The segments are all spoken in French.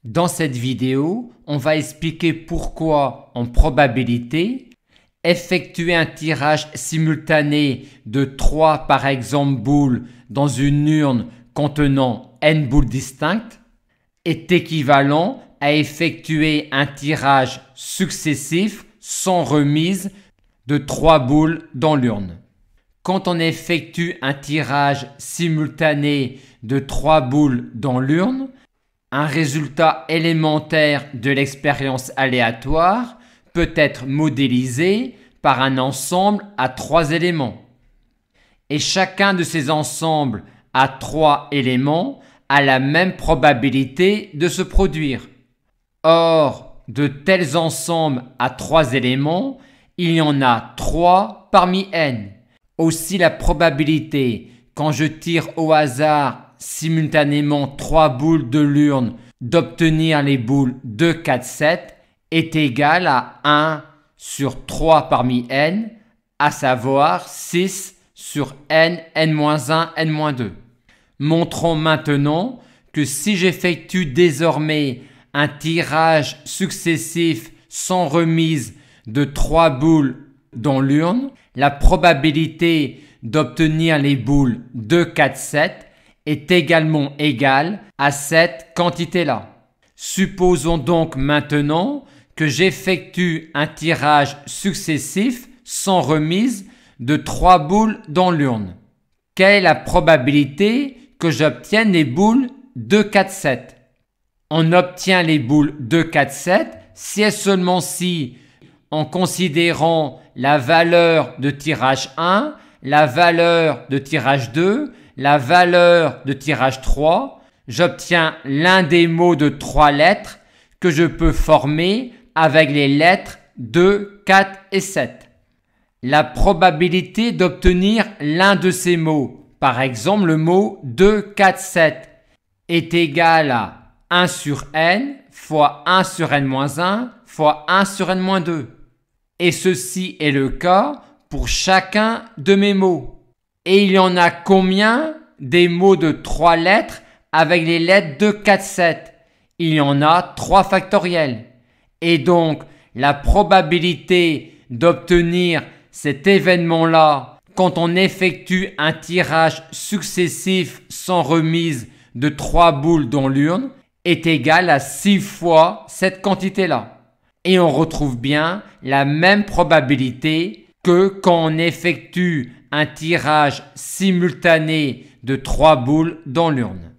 Dans cette vidéo, on va expliquer pourquoi, en probabilité, effectuer un tirage simultané de 3 par exemple boules dans une urne contenant n boules distinctes est équivalent à effectuer un tirage successif sans remise de 3 boules dans l'urne. Quand on effectue un tirage simultané de 3 boules dans l'urne, un résultat élémentaire de l'expérience aléatoire peut être modélisé par un ensemble à 3 éléments. Et chacun de ces ensembles à 3 éléments a la même probabilité de se produire. Or, de tels ensembles à 3 éléments, il y en a 3 parmi n. Aussi, la probabilité, quand je tire au hasard simultanément 3 boules de l'urne, d'obtenir les boules 2, 4, 7 est égale à 1 sur 3 parmi n, à savoir 6 sur n, n-1, n-2. Montrons maintenant que si j'effectue désormais un tirage successif sans remise de 3 boules dans l'urne, la probabilité d'obtenir les boules 2, 4, 7 est également égale à cette quantité-là. Supposons donc maintenant que j'effectue un tirage successif sans remise de 3 boules dans l'urne. Quelle est la probabilité que j'obtienne les boules 2, 4, 7? On obtient les boules 2, 4, 7 si et seulement si, en considérant la valeur de tirage 1, la valeur de tirage 2, la valeur de tirage 3, j'obtiens l'un des mots de 3 lettres que je peux former avec les lettres 2, 4 et 7. La probabilité d'obtenir l'un de ces mots, par exemple le mot 2, 4, 7, est égale à 1 sur n fois 1 sur n-1 fois 1 sur n-2. Et ceci est le cas pour chacun de mes mots. Et il y en a combien des mots de 3 lettres avec les lettres 2, 4, 7? Il y en a 3 factoriels. Et donc, la probabilité d'obtenir cet événement-là quand on effectue un tirage successif sans remise de 3 boules dans l'urne est égale à 6 fois cette quantité-là. Et on retrouve bien la même probabilité que quand on effectue un tirage simultané de 3 boules dans l'urne.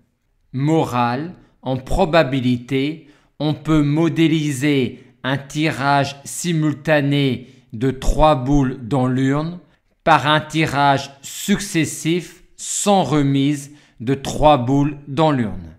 Morale, en probabilité, on peut modéliser un tirage simultané de 3 boules dans l'urne par un tirage successif sans remise de 3 boules dans l'urne.